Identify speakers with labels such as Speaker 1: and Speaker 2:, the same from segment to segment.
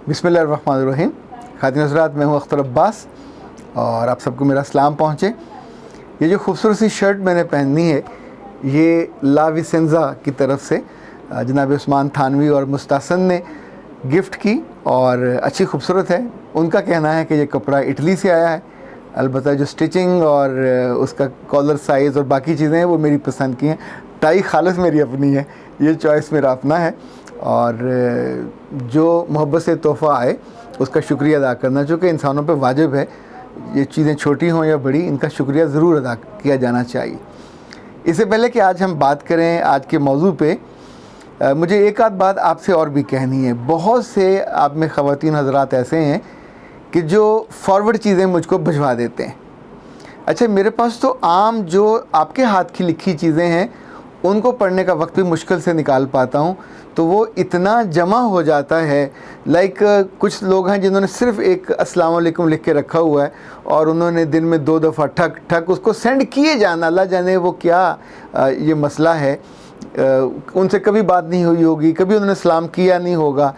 Speaker 1: बिस्मिल्लाहिर्रहमानिर्रहीम। खातिन हज़रात, मैं हूँ अख्तर अब्बास और आप सबको मेरा सलाम पहुँचे। ये जो खूबसूरत सी शर्ट मैंने पहनी है ये ला विसेंजा की तरफ से जनाब उस्मान थानवी और मुस्तासन ने गिफ्ट की और अच्छी खूबसूरत है। उनका कहना है कि ये कपड़ा इटली से आया है। अलबत्ता जो स्टिचिंग और उसका कॉलर साइज़ और बाकी चीज़ें हैं वो मेरी पसंद की हैं। टाई खालिस मेरी अपनी है, ये चॉइस मेरा अपना है और जो मोहब्बत से तोहफ़ा आए उसका शुक्रिया अदा करना चूँकि इंसानों पे वाजिब है। ये चीज़ें छोटी हों या बड़ी, इनका शुक्रिया ज़रूर अदा किया जाना चाहिए। इससे पहले कि आज हम बात करें आज के मौजू पे, मुझे एक आध बात आपसे और भी कहनी है। बहुत से आप में ख़वातीन हज़रात ऐसे हैं कि जो फॉरवर्ड चीज़ें मुझको भिजवा देते हैं। अच्छा, मेरे पास तो आम जो आपके हाथ की लिखी चीज़ें हैं उनको पढ़ने का वक्त भी मुश्किल से निकाल पाता हूँ, तो वो इतना जमा हो जाता है। लाइक कुछ लोग हैं जिन्होंने सिर्फ़ एक अस्सलाम वालेकुम लिख के रखा हुआ है और उन्होंने दिन में 2 दफ़ा ठक ठक उसको सेंड किए जाना। अल्लाह जाने वो क्या ये मसला है। उनसे कभी बात नहीं हुई होगी, कभी उन्होंने सलाम किया नहीं होगा,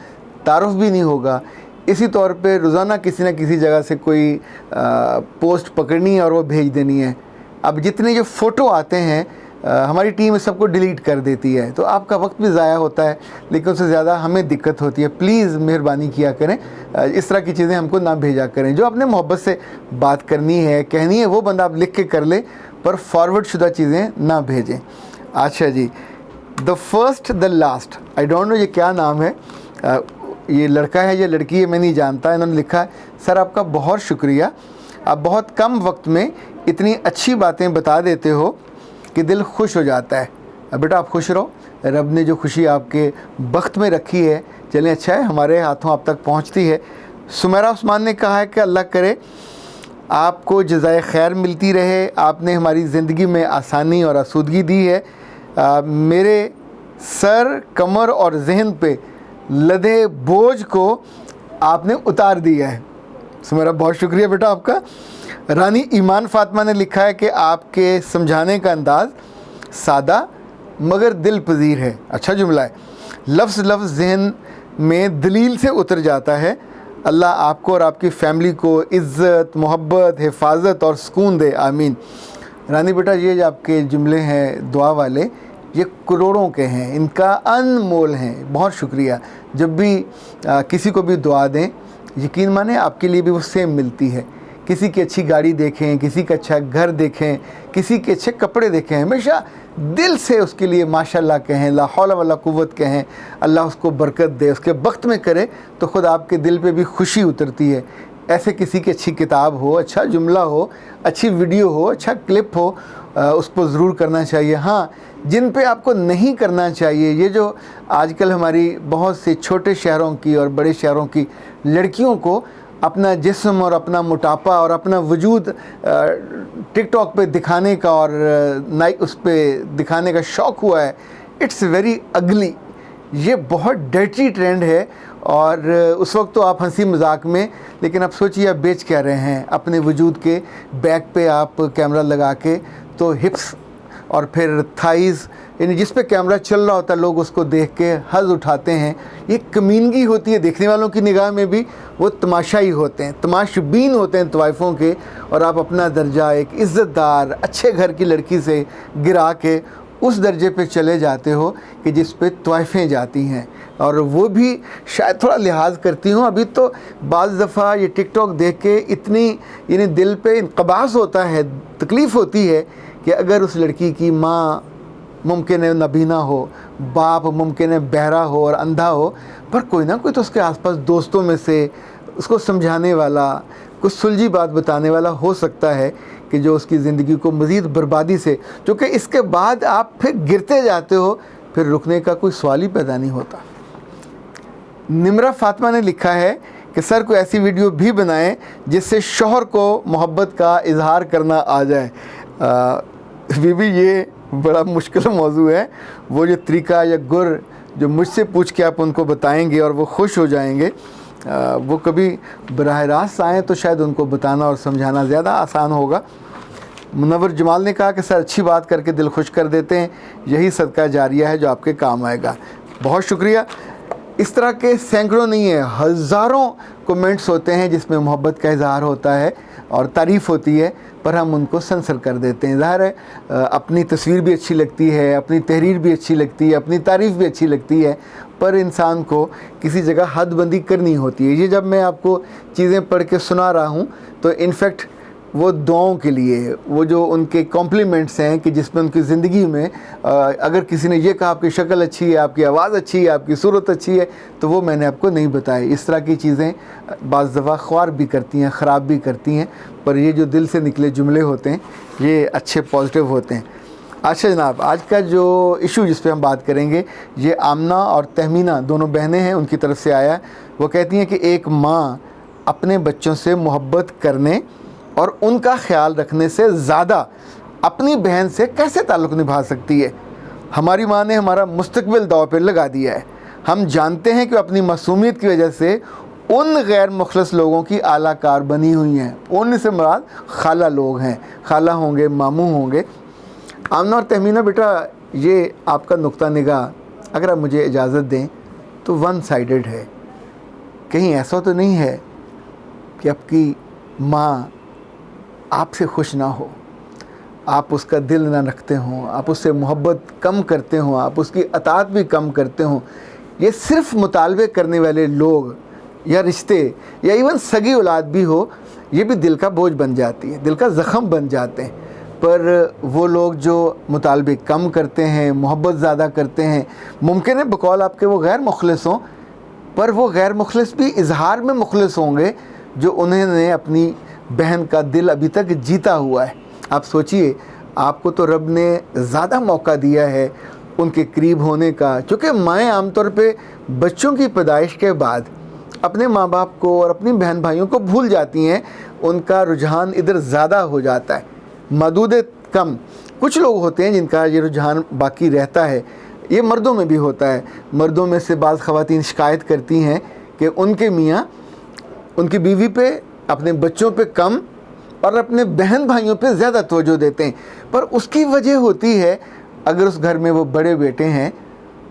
Speaker 1: तारुफ भी नहीं होगा। इसी तौर पे रोज़ाना किसी न किसी जगह से कोई पोस्ट पकड़नी है और वो भेज देनी है। अब जितने जो फ़ोटो आते हैं हमारी टीम इस सबको डिलीट कर देती है, तो आपका वक्त भी ज़ाया होता है, लेकिन उससे ज़्यादा हमें दिक्कत होती है। प्लीज़ मेहरबानी किया करें, इस तरह की चीज़ें हमको ना भेजा करें। जो अपने मोहब्बत से बात करनी है, कहनी है, वो बंदा आप लिख के कर ले, पर फॉरवर्ड शुदा चीज़ें ना भेजें। अच्छा जी, the first the last, I don't know ये क्या नाम है, ये लड़का है या लड़की है मैं नहीं जानता। इन्होंने लिखा है, सर आपका बहुत शुक्रिया, आप बहुत कम वक्त में इतनी अच्छी बातें बता देते हो कि दिल खुश हो जाता है। अब बेटा आप खुश रहो, रब ने जो खुशी आपके वक्त में रखी है, चलें अच्छा है हमारे हाथों आप तक पहुंचती है। सुमेरा उस्मान ने कहा है कि अल्लाह करे आपको जज़ाए खैर मिलती रहे, आपने हमारी ज़िंदगी में आसानी और आसूदगी दी है। मेरे सर, कमर और जहन पे लदे बोझ को आपने उतार दिया है। सुमेरा बहुत शुक्रिया बेटा आपका। रानी ईमान फ़ातिमा ने लिखा है कि आपके समझाने का अंदाज़ सादा मगर दिल पजीर है। अच्छा जुमला है, लफ्ज़ लफ्ज़ जहन में दलील से उतर जाता है। अल्लाह आपको और आपकी फ़ैमिली को इज़्ज़त, मोहब्बत, हिफाजत और सुकून दे, आमीन। रानी बेटा ये जो आपके जुमले हैं दुआ वाले, ये करोड़ों के हैं, इनका अनमोल हैं। बहुत शुक्रिया। जब भी किसी को भी दुआ दें, यकीन माने आपके लिए भी वो सेम मिलती है। किसी की अच्छी गाड़ी देखें, किसी का अच्छा घर देखें, किसी के अच्छे कपड़े देखें, हमेशा दिल से उसके लिए माशाल्लाह कहें, ला हौला वला कुव्वत कहें, अल्लाह उसको बरकत दे, उसके वक्त में करे तो ख़ुद आपके दिल पे भी खुशी उतरती है। ऐसे किसी की अच्छी किताब हो, अच्छा जुमला हो, अच्छी वीडियो हो, अच्छा क्लिप हो, उसको ज़रूर करना चाहिए। हाँ, जिन पे आपको नहीं करना चाहिए, ये जो आजकल हमारी बहुत से छोटे शहरों की और बड़े शहरों की लड़कियों को अपना जिस्म और अपना मोटापा और अपना वजूद टिकटॉक पे दिखाने का और उस पे दिखाने का शौक़ हुआ है, इट्स वेरी अगली। ये बहुत डर्टी ट्रेंड है और उस वक्त तो आप हंसी मजाक में, लेकिन आप सोचिए आप बेच क्या रहे हैं अपने वजूद के। बैक पे आप कैमरा लगा के तो हिप्स और फिर थाइज़, यानी जिस पे कैमरा चल रहा होता है लोग उसको देख के हज़ उठाते हैं। ये कमीनगी होती है, देखने वालों की निगाह में भी वो तमाशाई होते हैं, तमाशबीन होते हैं तवाइफ़ों के। और आप अपना दर्जा एक इज़्ज़तदार अच्छे घर की लड़की से गिरा के उस दर्जे पे चले जाते हो कि जिस पे तवाइफ़ें जाती हैं, और वो भी शायद थोड़ा लिहाज करती हूँ। अभी तो बाज़ दफ़ा ये टिकटॉक देख के इतनी यानी दिल पे इंक़बास होता है, तकलीफ़ होती है कि अगर उस लड़की की माँ मुमकिन है नबीना हो, बाप मुमकिन है बहरा हो और अंधा हो, पर कोई ना कोई तो उसके आसपास दोस्तों में से उसको समझाने वाला, कुछ सुलझी बात बताने वाला हो सकता है कि जो उसकी ज़िंदगी को मज़ीद बर्बादी से, क्योंकि इसके बाद आप फिर गिरते जाते हो, फिर रुकने का कोई सवाल ही पैदा नहीं होता। निमरा फ़ातिमा ने लिखा है कि सर कोई ऐसी वीडियो भी बनाएं जिससे शौहर को मोहब्बत का इजहार करना आ जाए। बीबी ये बड़ा मुश्किल मौजू है। वो जो तरीका या गुर जो मुझसे पूछ के आप उनको बताएंगे और वो खुश हो जाएंगे, वो कभी बराह रास्त आएँ तो शायद उनको बताना और समझाना ज़्यादा आसान होगा। मुनव्वर जमाल ने कहा कि सर अच्छी बात करके दिल खुश कर देते हैं, यही सदका जारिया है जो आपके काम आएगा। बहुत शुक्रिया। इस तरह के सैकड़ों नहीं है, हज़ारों कमेंट्स होते हैं जिसमें मोहब्बत का इजहार होता है और तारीफ़ होती है, पर हम उनको सेंसर कर देते हैं। ज़ाहिर है अपनी तस्वीर भी अच्छी लगती है, अपनी तहरीर भी अच्छी लगती है, अपनी तारीफ़ भी अच्छी लगती है, पर इंसान को किसी जगह हदबंदी करनी होती है। ये जब मैं आपको चीज़ें पढ़ के सुना रहा हूँ तो इनफैक्ट वो दुआओं के लिए, वो जो उनके कॉम्प्लीमेंट्स हैं कि जिसमें उनकी ज़िंदगी में अगर किसी ने ये कहा आपकी शक्ल अच्छी है, आपकी आवाज़ अच्छी है, आपकी सूरत अच्छी है, तो वो मैंने आपको नहीं बताई। इस तरह की चीज़ें बाज़ दफ़ा ख्वार भी करती हैं, ख़राब भी करती हैं, पर ये जो दिल से निकले जुमले होते हैं ये अच्छे पॉजिटिव होते हैं। अच्छा जनाब, आज का जो इशू जिस पे हम बात करेंगे ये आमना और तहमीना दोनों बहनें हैं, उनकी तरफ से आया। वो कहती हैं कि एक माँ अपने बच्चों से मोहब्बत करने और उनका ख्याल रखने से ज़्यादा अपनी बहन से कैसे ताल्लुक़ निभा सकती है। हमारी माँ ने हमारा मुस्तकबिल दाव पे लगा दिया है। हम जानते हैं कि अपनी मासूमियत की वजह से उन गैर मुखलस लोगों की आलाकार बनी हुई हैं। उन से मुराद खाला लोग हैं, खाला होंगे, मामू होंगे। आमना और तहमीना बेटा, ये आपका नुक्ता निगाह अगर आप मुझे इजाज़त दें तो वन साइडेड है। कहीं ऐसा तो नहीं है कि आपकी माँ आपसे खुश ना हो, आप उसका दिल ना रखते हों, आप उससे मोहब्बत कम करते हों, आप उसकी अतात भी कम करते हों। ये सिर्फ़ मुतालबे करने वाले लोग या रिश्ते या इवन सगी औलाद भी हो, ये भी दिल का बोझ बन जाती है, दिल का ज़ख़म बन जाते हैं। पर वो लोग जो मुतालबे कम करते हैं, मोहब्बत ज़्यादा करते हैं, मुमकिन है बकौल आपके वो गैर मुखलिस हों, पर वो गैर मुखलिस भी इजहार में मुखलिस होंगे जो उन्होंने अपनी बहन का दिल अभी तक जीता हुआ है। आप सोचिए, आपको तो रब ने ज़्यादा मौका दिया है उनके करीब होने का, क्योंकि माएँ आमतौर पे बच्चों की पैदाइश के बाद अपने माँ बाप को और अपनी बहन भाइयों को भूल जाती हैं। उनका रुझान इधर ज़्यादा हो जाता है, मदूद कम। कुछ लोग होते हैं जिनका ये रुझान बाकी रहता है। ये मर्दों में भी होता है। मर्दों में से बाज़ ख़वातीन शिकायत करती हैं कि उनके मियाँ उनकी बीवी पे, अपने बच्चों पे कम और अपने बहन भाइयों पे ज़्यादा तवज्जो देते हैं। पर उसकी वजह होती है, अगर उस घर में वो बड़े बेटे हैं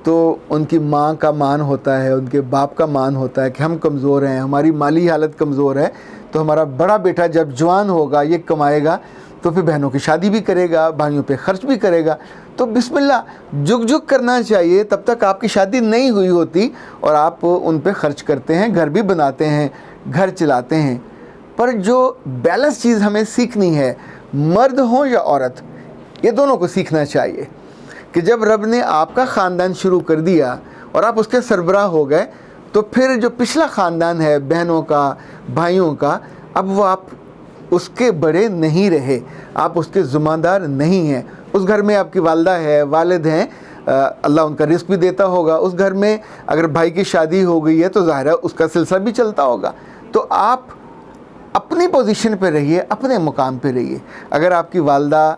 Speaker 1: तो उनकी माँ का मान होता है, उनके बाप का मान होता है कि हम कमज़ोर हैं, हमारी माली हालत कमज़ोर है, तो हमारा बड़ा बेटा जब जवान होगा, ये कमाएगा, तो फिर बहनों की शादी भी करेगा, भाइयों पे ख़र्च भी करेगा। तो बिस्मिल्लाह, जुग जुग करना चाहिए। तब तक आपकी शादी नहीं हुई होती और आप उन पे ख़र्च करते हैं, घर भी बनाते हैं, घर चलाते हैं। पर जो बैलेंस चीज़ हमें सीखनी है, मर्द हो या औरत, ये दोनों को सीखना चाहिए कि जब रब ने आपका ख़ानदान शुरू कर दिया और आप उसके सरबराह हो गए, तो फिर जो पिछला ख़ानदान है बहनों का, भाइयों का, अब वो आप उसके बड़े नहीं रहे, आप उसके ज़िम्मेदार नहीं हैं। उस घर में आपकी वालदा है, वालिद हैं, अल्लाह उनका रिस्क भी देता होगा। उस घर में अगर भाई की शादी हो गई है तो ज़ाहिर है उसका सिलसिला भी चलता होगा। तो आप अपनी पोजीशन पे रहिए, अपने मुकाम पे रहिए। अगर आपकी वालदा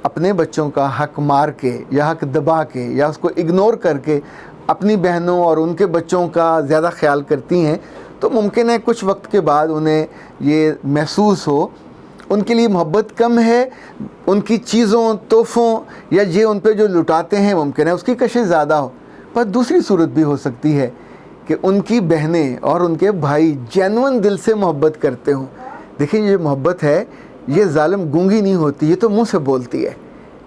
Speaker 1: अपने बच्चों का हक मार के या हक दबा के या उसको इग्नोर करके अपनी बहनों और उनके बच्चों का ज़्यादा ख्याल करती हैं, तो मुमकिन है कुछ वक्त के बाद उन्हें ये महसूस हो उनके लिए मोहब्बत कम है, उनकी चीज़ों, तोहफ़ों या ये उन पे जो लुटाते हैं मुमकिन है उसकी कशिश ज़्यादा हो। पर दूसरी सूरत भी हो सकती है कि उनकी बहनें और उनके भाई जेन्युइन दिल से मोहब्बत करते हों। देखिए, ये मोहब्बत है, ये जालिम गूंगी नहीं होती, ये तो मुंह से बोलती है।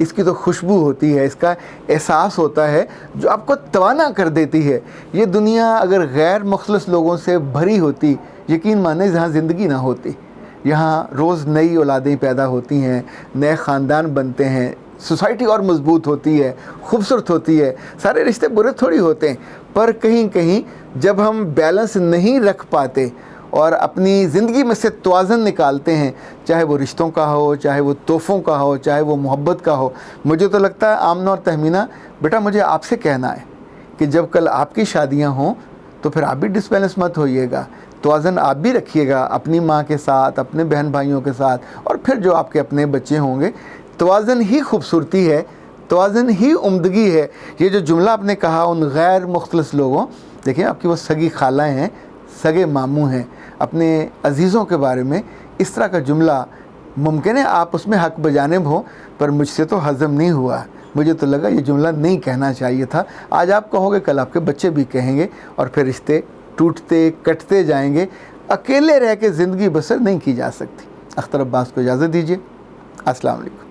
Speaker 1: इसकी तो खुशबू होती है, इसका एहसास होता है जो आपको तवाना कर देती है। ये दुनिया अगर गैर मुखलिस लोगों से भरी होती, यकीन माने जहाँ ज़िंदगी ना होती। यहाँ रोज़ नई औलादें पैदा होती हैं, नए ख़ानदान बनते हैं, सोसाइटी और मजबूत होती है, खूबसूरत होती है। सारे रिश्ते बुरे थोड़ी होते हैं, पर कहीं कहीं जब हम बैलेंस नहीं रख पाते और अपनी ज़िंदगी में से तवाज़न निकालते हैं, चाहे वो रिश्तों का हो, चाहे वो तोहफ़ों का हो, चाहे वो मोहब्बत का हो। मुझे तो लगता है आमना और तहमीना बेटा, मुझे आपसे कहना है कि जब कल आपकी शादियां हों तो फिर आप भी डिसबैलेंस मत होइएगा। तवाज़न आप भी रखिएगा अपनी माँ के साथ, अपने बहन भाइयों के साथ, और फिर जो आपके अपने बच्चे होंगे। तवाज़न ही खूबसूरती है, तवाज़न ही उम्दगी है। ये जो जुमला आपने कहा उन गैर मुख्तलिस लोगों, देखिए आपकी वो सगी खालाएँ हैं, सगे मामू हैं, अपने अजीज़ों के बारे में इस तरह का जुमला, मुमकिन है आप उसमें हक बजानिब हो, पर मुझसे तो हज़म नहीं हुआ। मुझे तो लगा ये जुमला नहीं कहना चाहिए था। आज आप कहोगे, कल आपके बच्चे भी कहेंगे, और फिर रिश्ते टूटते कटते जाएंगे। अकेले रह के ज़िंदगी बसर नहीं की जा सकती। अख्तर अब्बास को इजाज़त दीजिए। अस्सलाम वालेकुम।